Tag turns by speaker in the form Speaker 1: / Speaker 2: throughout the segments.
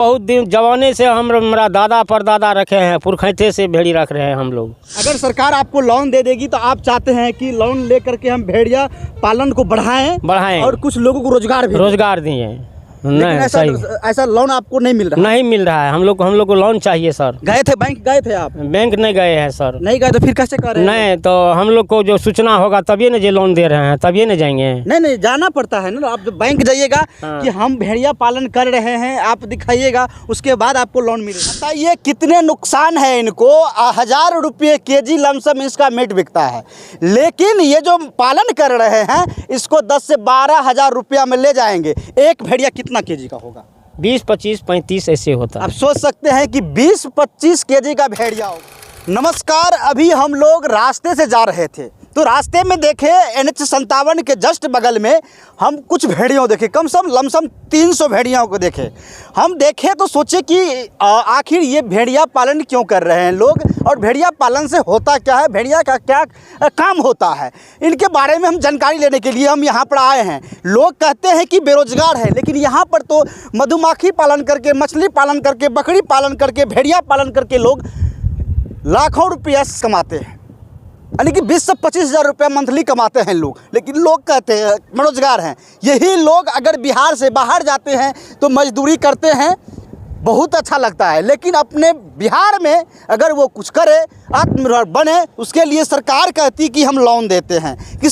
Speaker 1: बहुत दिन जवाने से हमारा दादा परदादा रखे हैं, पुरखैते से भेड़ी रख रहे हैं हम लोग।
Speaker 2: अगर सरकार आपको लोन दे देगी तो आप चाहते हैं कि लोन लेकर के हम भेड़िया पालन को बढ़ाएं और कुछ लोगों को रोजगार
Speaker 1: दिए।
Speaker 2: नहीं, ऐसा लोन आपको नहीं मिल रहा?
Speaker 1: नहीं मिल रहा है। हम लोग को लोन चाहिए सर।
Speaker 2: गए थे बैंक, गए थे आप?
Speaker 1: बैंक नहीं गए हैं सर।
Speaker 2: नहीं गए तो फिर कैसे कर रहे हैं?
Speaker 1: नहीं तो हम लोग को जो सूचना होगा तभी न जो लोन दे रहे हैं, तभी न जाएंगे।
Speaker 2: नहीं जाना पड़ता है ना। आप जब बैंक जाइएगा कि हम भेड़िया पालन कर रहे हैं, आप दिखाइएगा, उसके बाद आपको लोन मिलेगा। बताइए कितने नुकसान है इनको। 1000 रुपये केजी लमसम इसका मीट बिकता है, लेकिन ये जो पालन कर रहे हैं इसको 10 से 12 हजार रुपया में ले जाएंगे। एक भेड़िया कितना केजी का होगा?
Speaker 1: 20, 25, 35 ऐसे होता है।
Speaker 2: आप सोच सकते हैं कि 20-25 केजी का भेड़िया होगा। नमस्कार, अभी हम लोग रास्ते से जा रहे थे तो रास्ते में देखे NH57 के जस्ट बगल में हम कुछ भेड़ियों देखे, कम से कम लमसम 300 भेड़ियों को देखे। हम देखे तो सोचे कि आखिर ये भेड़िया पालन क्यों कर रहे हैं लोग और भेड़िया पालन से होता क्या है, भेड़िया का क्या काम होता है, इनके बारे में हम जानकारी लेने के लिए हम यहाँ पर आए हैं। लोग कहते हैं कि बेरोजगार है, लेकिन यहाँ पर तो मधुमक्खी पालन करके, मछली पालन करके, बकरी पालन करके, भेड़िया पालन करके लोग लाखों रुपया कमाते हैं, यानी कि 20 से 25 हजार रुपया मंथली कमाते हैं लोग। लेकिन लोग कहते हैं बेरोजगार हैं। यही लोग अगर बिहार से बाहर जाते हैं तो मजदूरी करते हैं, बहुत अच्छा लगता है, लेकिन अपने बिहार में अगर वो कुछ करे, आत्मनिर्भर बने, उसके लिए सरकार कहती कि हम लोन देते हैं कि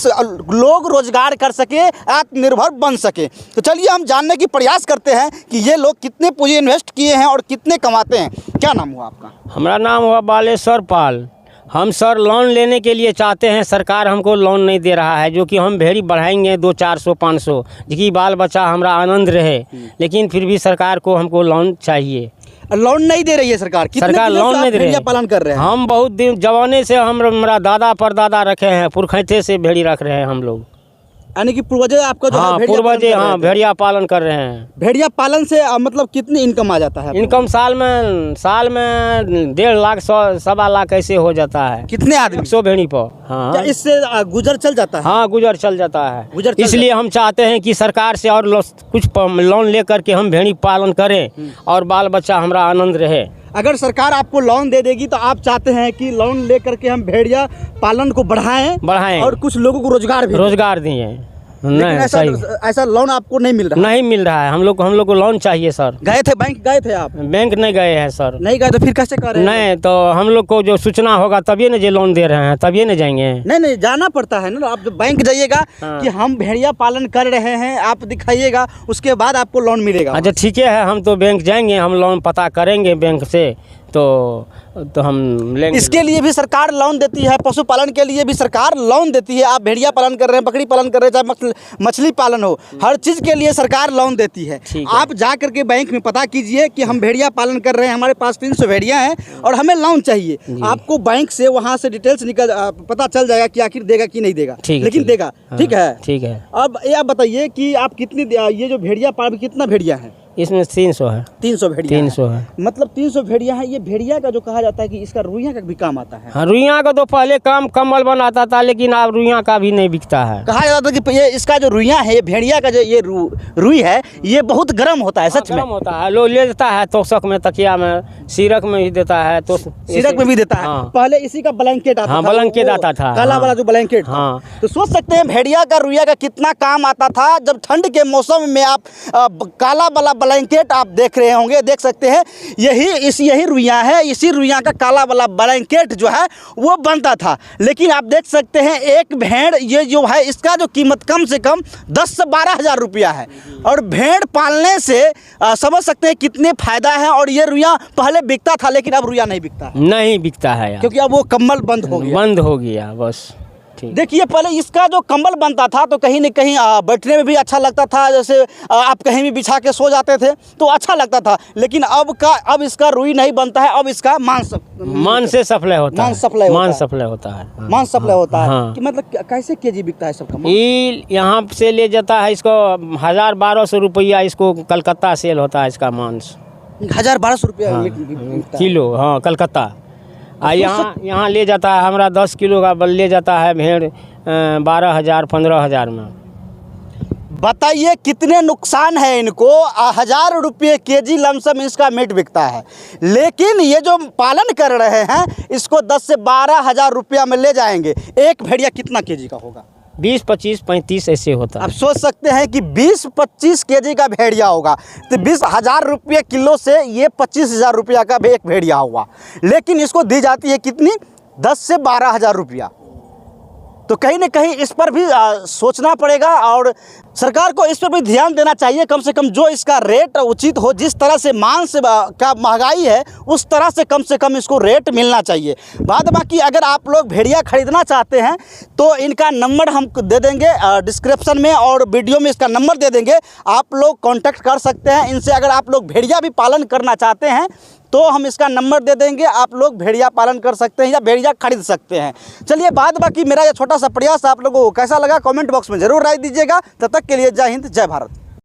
Speaker 2: लोग रोजगार कर सके, आत्मनिर्भर बन सके। तो चलिए हम जानने की प्रयास करते हैं कि ये लोग कितने पूंजी इन्वेस्ट किए हैं और कितने कमाते हैं। क्या नाम हुआ आपका?
Speaker 1: हमारा नाम हुआ बालेश्वर पाल। हम सर लोन लेने के लिए चाहते हैं, सरकार हमको लोन नहीं दे रहा है, जो कि हम भेड़ी बढ़ाएंगे 200-400, 500, जिसकी बाल बच्चा हमारा आनंद रहे, लेकिन फिर भी सरकार को हमको लोन चाहिए।
Speaker 2: लोन नहीं दे रही है सरकार?
Speaker 1: सरकार लोन नहीं दे रही है।
Speaker 2: पालन कर रहे हैं
Speaker 1: हम बहुत दिन जवाने से हमारा दादा परदादा रखे हैं, पुरखैते से भेड़ी रख रहे हैं हम लोग,
Speaker 2: यानी कि पूर्वजे आपका जो
Speaker 1: पूर्वजे भेड़िया पालन कर रहे हैं।
Speaker 2: भेड़िया पालन से मतलब कितनी इनकम आ जाता है?
Speaker 1: इनकम साल में 1.5 लाख 1.25 लाख ऐसे हो जाता है।
Speaker 2: कितने आदमी?
Speaker 1: 100 भेड़ी पर। हाँ,
Speaker 2: क्या इससे गुजर चल जाता है?
Speaker 1: हाँ, गुजर चल जाता है। इसलिए हम चाहते हैं कि सरकार से और कुछ लोन लेकर के हम भेड़ी पालन करें और बाल बच्चा हमारा आनंद रहे।
Speaker 2: अगर सरकार आपको लोन दे देगी तो आप चाहते हैं कि लोन लेकर के हम भेड़िया पालन को बढ़ाएं और कुछ लोगों को रोजगार
Speaker 1: दिए।
Speaker 2: नहीं, ऐसा लोन आपको नहीं मिल रहा?
Speaker 1: नहीं मिल रहा है। हम लोग को लोन चाहिए सर।
Speaker 2: गए थे बैंक, गए थे आप?
Speaker 1: बैंक नहीं गए हैं सर।
Speaker 2: नहीं गए तो फिर कैसे कर रहे हैं?
Speaker 1: नहीं तो हम लोग को जो सूचना होगा तभी न जो लोन दे रहे हैं, तभी न जाएंगे।
Speaker 2: नहीं जाना पड़ता है ना। आप जब बैंक जाइएगा कि हम भेड़िया पालन कर रहे हैं, आप दिखाइएगा, उसके बाद आपको लोन मिलेगा।
Speaker 1: अच्छा ठीक है, हम तो बैंक जाएंगे, हम लोन पता करेंगे बैंक से, तो हम लेंगे।
Speaker 2: इसके लिए भी सरकार लोन देती है, पशुपालन के लिए भी सरकार लोन देती है। आप भेड़िया पालन कर रहे हैं, बकरी पालन कर रहे हैं, चाहे मछली पालन हो, हर चीज़ के लिए सरकार लोन देती है। आप जा करके बैंक में पता कीजिए कि हम भेड़िया पालन कर रहे हैं, हमारे पास 300 भेड़िया हैं और हमें लोन चाहिए। आपको बैंक से वहाँ से डिटेल्स पता चल जाएगा कि आखिर देगा कि नहीं देगा, लेकिन देगा। ठीक है, ठीक है। अब ये आप बताइए कि आप कितनी, ये जो भेड़िया पालन, कितना भेड़िया है
Speaker 1: इसमें? 300 है।
Speaker 2: 300 भेड़िया?
Speaker 1: 300 है।
Speaker 2: मतलब 300 भेड़िया है। ये भेड़िया का जो कहा जाता है कि इसका रुइया का भी काम आता है।
Speaker 1: हाँ, रुइया का तो पहले काम कम्बल बनाता था, लेकिन अब रुइया का भी नहीं बिकता है।
Speaker 2: कहा जाता था कि ये इसका जो रुइया है, ये भेड़िया का जो ये रुई है, ये बहुत गर्म होता है। सच में
Speaker 1: गर्म होता है। लोग ले देता है तोशक में, तकिया में, सीरक में भी देता है, तो
Speaker 2: सीरक में भी देता है। पहले इसी का ब्लैंकेट आता था।
Speaker 1: ब्लैंकेट आता था,
Speaker 2: काला वाला जो ब्लैंकेट था। तो सोच सकते हैं भेड़िया का, रुइया का कितना काम आता था। जब ठंड के मौसम में आप काला वाला ब्लैंकेट आप देख रहे होंगे, देख सकते हैं, यही रुइया है। इसी रुइया का काला वाला ब्लैंकेट जो है वो बनता था। लेकिन आप देख सकते हैं एक भेड़, ये जो है, इसका जो कीमत कम से कम 10 से 12 हजार रुपया है। और भेड़ पालने से समझ सकते हैं कितने फायदा है। और ये रुइया पहले बिकता था, लेकिन अब रुइया नहीं बिकता है यार। क्योंकि अब वो कम्बल बंद हो गया बस। देखिए, पहले इसका जो कंबल बनता था तो कहीं न कहीं बैठने में भी अच्छा लगता था। जैसे आप कहीं भी बिछा के सो जाते थे तो अच्छा लगता था। लेकिन अब इसका रुई नहीं बनता है, अब इसका मांस से सप्लाई होता है। मांस सप्लाई होता है। कि मतलब कैसे केजी बिकता है सबका?
Speaker 1: यहाँ से ले जाता है इसको 1000-1200 रुपया, इसको कलकत्ता सेल होता है इसका मांस।
Speaker 2: 1000-1200 रुपया
Speaker 1: किलो? हाँ, कलकत्ता। यहाँ ले जाता है, हमारा 10 किलो का ले जाता है भेड़ 12,000-15,000 में।
Speaker 2: बताइए कितने नुकसान है इनको। 1000 रुपये केजी लमसम इसका मीट बिकता है, लेकिन ये जो पालन कर रहे हैं इसको 10 से 12 हज़ार रुपया में ले जाएंगे। एक भेड़िया कितना केजी का होगा?
Speaker 1: 20, 25, 35 ऐसे होता
Speaker 2: आप
Speaker 1: है।
Speaker 2: सोच सकते हैं कि 20-25 केजी का भेड़िया होगा, तो 20,000 रुपये किलो से ये 25,000 रुपया का भी एक भेड़िया हुआ, लेकिन इसको दी जाती है कितनी? 10 से 12 हज़ार रुपया। तो कहीं ना कहीं इस पर भी सोचना पड़ेगा और सरकार को इस पर भी ध्यान देना चाहिए। कम से कम जो इसका रेट उचित हो, जिस तरह से मांस का महंगाई है उस तरह से कम इसको रेट मिलना चाहिए। बाद बाकी अगर आप लोग भेड़िया खरीदना चाहते हैं तो इनका नंबर हम दे देंगे डिस्क्रिप्शन में, और वीडियो में इसका नंबर दे देंगे, आप लोग कांटेक्ट कर सकते हैं इनसे। अगर आप लोग भेड़िया भी पालन करना चाहते हैं तो हम इसका नंबर दे देंगे, आप लोग भेड़िया पालन कर सकते हैं या भेड़िया खरीद सकते हैं। चलिए, बाद बाकी मेरा ये छोटा सा प्रयास आप लोगों को कैसा लगा कमेंट बॉक्स में ज़रूर राय दीजिएगा। तब तक के लिए जय हिंद, जय भारत।